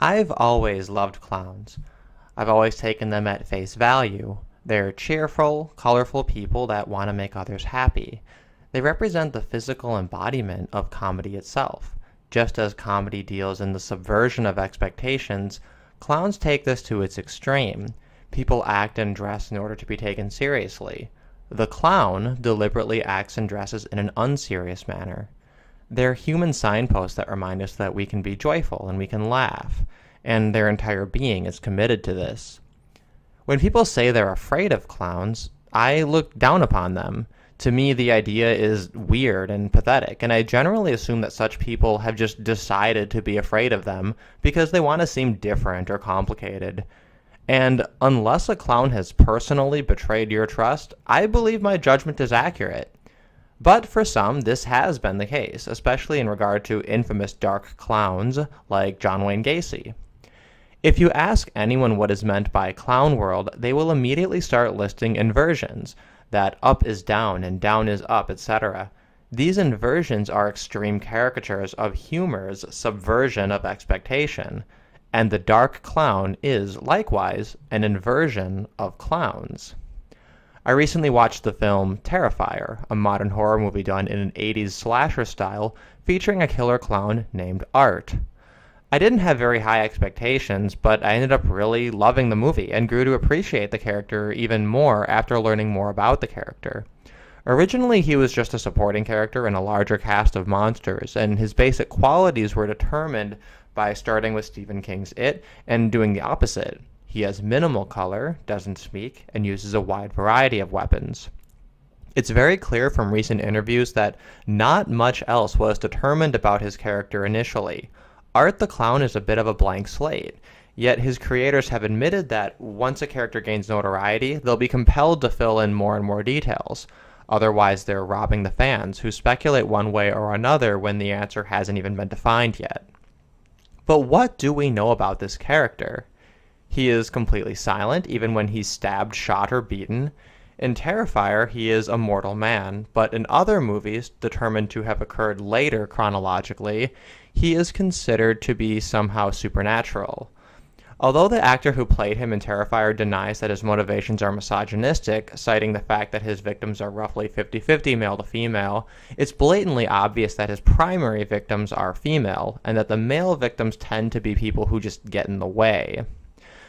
I've always loved clowns. I've always taken them at face value. They're cheerful, colorful people that want to make others happy. They represent the physical embodiment of comedy itself. Just as comedy deals in the subversion of expectations, clowns take this to its extreme. People act and dress in order to be taken seriously. The clown deliberately acts and dresses in an unserious manner. They're human signposts that remind us that we can be joyful and we can laugh, and their entire being is committed to this. When people say they're afraid of clowns, I look down upon them. To me, the idea is weird and pathetic, and I generally assume that such people have just decided to be afraid of them because they want to seem different or complicated. And unless a clown has personally betrayed your trust, I believe my judgment is accurate. But for some, this has been the case, especially in regard to infamous dark clowns like John Wayne Gacy. If you ask anyone what is meant by clown world, they will immediately start listing inversions, that up is down and down is up, etc. These inversions are extreme caricatures of humor's subversion of expectation, and the dark clown is, likewise, an inversion of clowns. I recently watched the film Terrifier, a modern horror movie done in an 80s slasher style featuring a killer clown named Art. I didn't have very high expectations, but I ended up really loving the movie and grew to appreciate the character even more after learning more about the character. Originally, he was just a supporting character in a larger cast of monsters, and his basic qualities were determined by starting with Stephen King's It and doing the opposite. He has minimal color, doesn't speak, and uses a wide variety of weapons. It's very clear from recent interviews that not much else was determined about his character initially. Art the Clown is a bit of a blank slate, yet his creators have admitted that once a character gains notoriety, they'll be compelled to fill in more and more details. Otherwise, they're robbing the fans, who speculate one way or another when the answer hasn't even been defined yet. But what do we know about this character? He is completely silent, even when he's stabbed, shot, or beaten. In Terrifier, he is a mortal man, but in other movies, determined to have occurred later chronologically, he is considered to be somehow supernatural. Although the actor who played him in Terrifier denies that his motivations are misogynistic, citing the fact that his victims are roughly 50-50 male to female, it's blatantly obvious that his primary victims are female, and that the male victims tend to be people who just get in the way.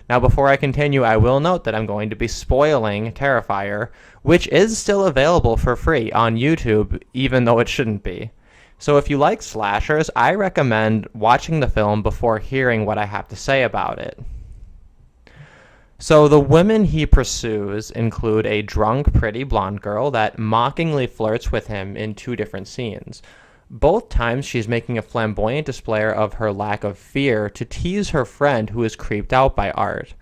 Now, before I continue, I will note that I'm going to be spoiling Terrifier, which is still available for free on YouTube, even though it shouldn't be. So if you like slashers, I recommend watching the film before hearing what I have to say about it. So the women he pursues include a drunk, pretty blonde girl that mockingly flirts with him in two different scenes. Both times she's making a flamboyant display of her lack of fear to tease her friend who is creeped out by Art.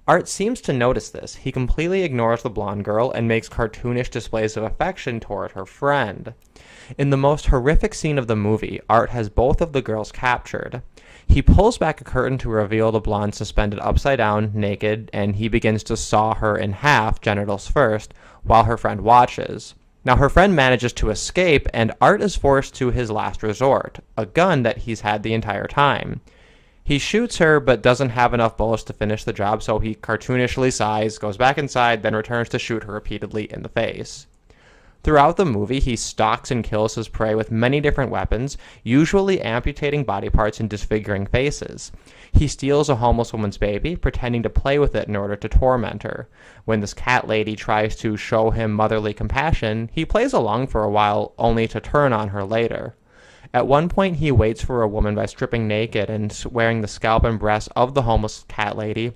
Art seems to notice this. He completely ignores the blonde girl and makes cartoonish displays of affection toward her friend. In the most horrific scene of the movie, Art has both of the girls captured. He pulls back a curtain to reveal the blonde suspended upside down, naked, and he begins to saw her in half, genitals first, while her friend watches. Now her friend manages to escape, and Art is forced to his last resort, a gun that he's had the entire time. He shoots her, but doesn't have enough bullets to finish the job, so he cartoonishly sighs, goes back inside, then returns to shoot her repeatedly in the face. Throughout the movie, he stalks and kills his prey with many different weapons, usually amputating body parts and disfiguring faces. He steals a homeless woman's baby, pretending to play with it in order to torment her. When this cat lady tries to show him motherly compassion, he plays along for a while, only to turn on her later. At one point, he waits for a woman by stripping naked and wearing the scalp and breasts of the homeless cat lady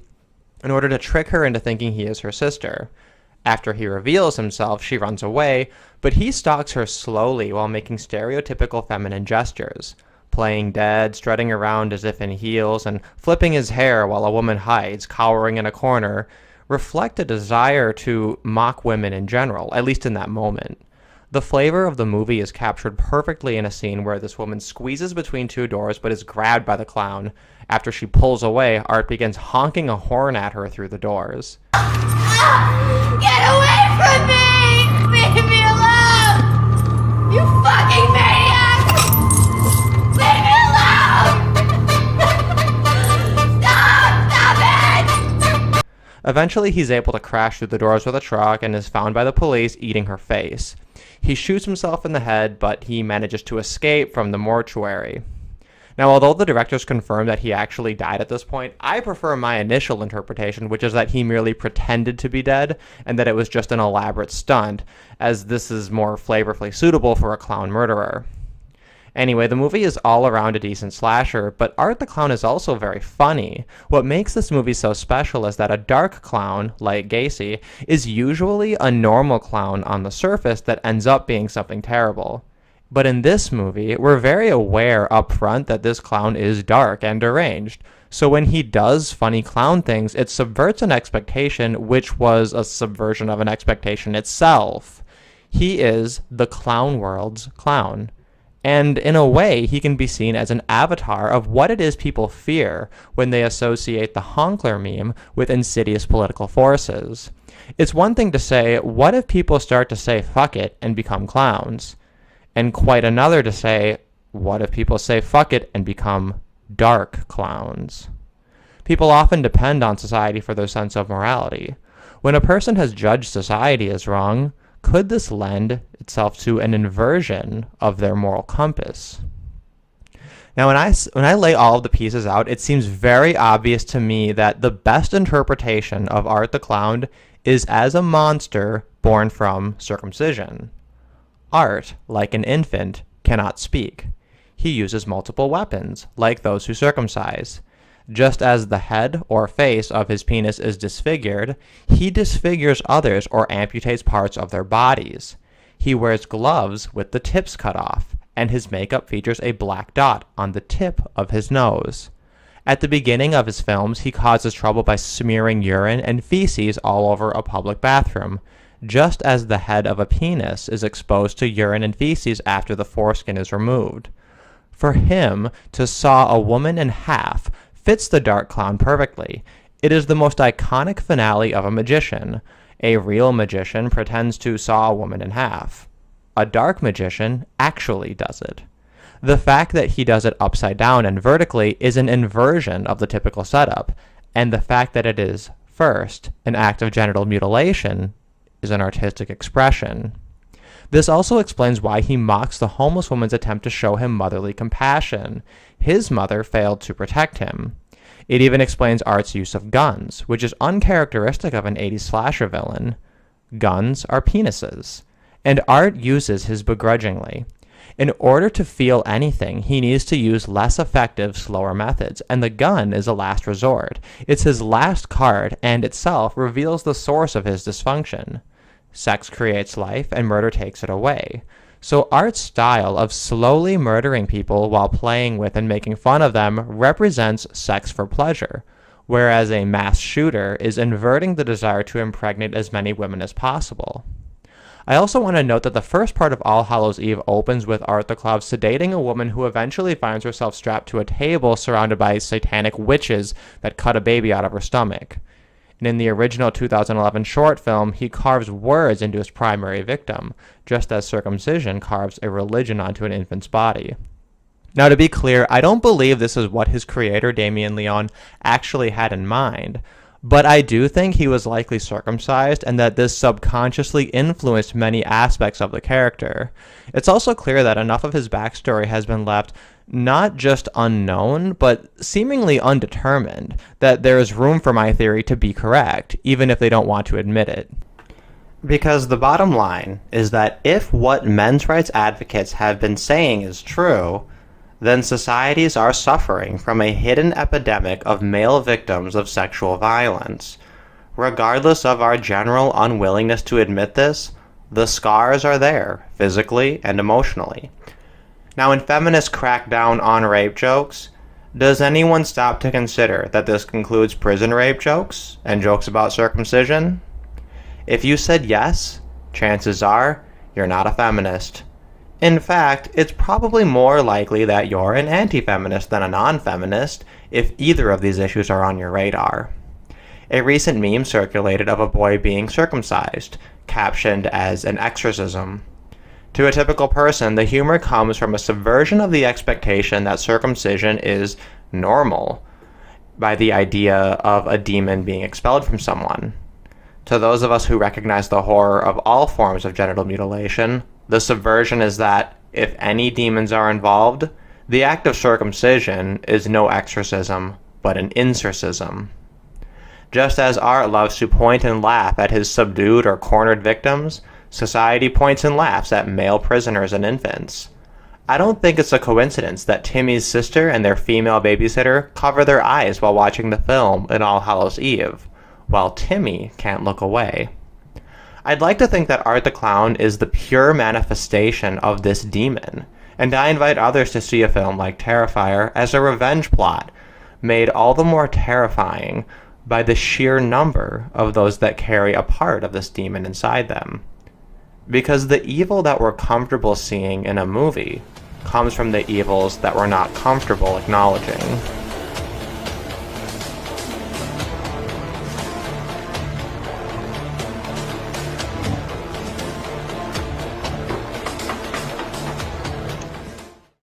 in order to trick her into thinking he is her sister. After he reveals himself, she runs away, but he stalks her slowly while making stereotypical feminine gestures, playing dead, strutting around as if in heels, and flipping his hair while a woman hides, cowering in a corner, reflect a desire to mock women in general, at least in that moment. The flavor of the movie is captured perfectly in a scene where this woman squeezes between two doors but is grabbed by the clown. After she pulls away, Art begins honking a horn at her through the doors. Get away from me! Leave me alone! You fucking maniac! Leave me alone! Eventually, he's able to crash through the doors with a truck and is found by the police eating her face. He shoots himself in the head, but he manages to escape from the mortuary. Now, although the directors confirm that he actually died at this point, I prefer my initial interpretation, which is that he merely pretended to be dead and that it was just an elaborate stunt, as this is more flavorfully suitable for a clown murderer. Anyway, the movie is all around a decent slasher, but Art the Clown is also very funny. What makes this movie so special is that a dark clown, like Gacy, is usually a normal clown on the surface that ends up being something terrible. But in this movie, we're very aware up front that this clown is dark and deranged. So when he does funny clown things, it subverts an expectation, which was a subversion of an expectation itself. He is the clown world's clown. And in a way, he can be seen as an avatar of what it is people fear when they associate the honkler meme with insidious political forces. It's one thing to say, what if people start to say fuck it and become clowns? And quite another to say, what if people say fuck it and become dark clowns? People often depend on society for their sense of morality. When a person has judged society as wrong, could this lend itself to an inversion of their moral compass? Now, when I lay all of the pieces out, it seems very obvious to me that the best interpretation of Art the Clown is as a monster born from circumcision. Art, like an infant, cannot speak. He uses multiple weapons, like those who circumcise. Just as the head or face of his penis is disfigured, he disfigures others or amputates parts of their bodies. He wears gloves with the tips cut off, and his makeup features a black dot on the tip of his nose. At the beginning of his films, he causes trouble by smearing urine and feces all over a public bathroom, just as the head of a penis is exposed to urine and feces after the foreskin is removed. For him to saw a woman in half fits the dark clown perfectly. It is the most iconic finale of a magician. A real magician pretends to saw a woman in half. A dark magician actually does it. The fact that he does it upside down and vertically is an inversion of the typical setup, and the fact that it is, first, an act of genital mutilation is an artistic expression. This also explains why he mocks the homeless woman's attempt to show him motherly compassion. His mother failed to protect him. It even explains Art's use of guns, which is uncharacteristic of an 80s slasher villain. Guns are penises, and Art uses his begrudgingly. In order to feel anything, he needs to use less effective, slower methods, and the gun is a last resort. It's his last card, and itself reveals the source of his dysfunction. Sex creates life, and murder takes it away. So Art's style of slowly murdering people while playing with and making fun of them represents sex for pleasure, whereas a mass shooter is inverting the desire to impregnate as many women as possible. I also want to note that the first part of All Hallows Eve opens with Art the Clown sedating a woman who eventually finds herself strapped to a table surrounded by satanic witches that cut a baby out of her stomach. And in the original 2011 short film, he carves words into his primary victim, just as circumcision carves a religion onto an infant's body. Now, to be clear, I don't believe this is what his creator, Damien Leone, actually had in mind, but I do think he was likely circumcised and that this subconsciously influenced many aspects of the character. It's also clear that enough of his backstory has been left not just unknown, but seemingly undetermined, that there is room for my theory to be correct, even if they don't want to admit it. Because the bottom line is that if what men's rights advocates have been saying is true, then societies are suffering from a hidden epidemic of male victims of sexual violence. Regardless of our general unwillingness to admit this, the scars are there, physically and emotionally. Now, when feminists crack down on rape jokes, does anyone stop to consider that this includes prison rape jokes and jokes about circumcision? If you said yes, chances are you're not a feminist. In fact, it's probably more likely that you're an anti-feminist than a non-feminist if either of these issues are on your radar. A recent meme circulated of a boy being circumcised, captioned as an exorcism. To a typical person, the humor comes from a subversion of the expectation that circumcision is normal. by the idea of a demon being expelled from someone. To those of us who recognize the horror of all forms of genital mutilation, the subversion is that if any demons are involved, the act of circumcision is no exorcism, but an insorcism. Just as art loves to point and laugh at his subdued or cornered victims, society points and laughs at male prisoners and infants. I don't think it's a coincidence that Timmy's sister and their female babysitter cover their eyes while watching the film in All Hallows Eve, while Timmy can't look away. I'd like to think that Art the Clown is the pure manifestation of this demon, and I invite others to see a film like Terrifier as a revenge plot, made all the more terrifying by the sheer number of those that carry a part of this demon inside them. Because the evil that we're comfortable seeing in a movie comes from the evils that we're not comfortable acknowledging.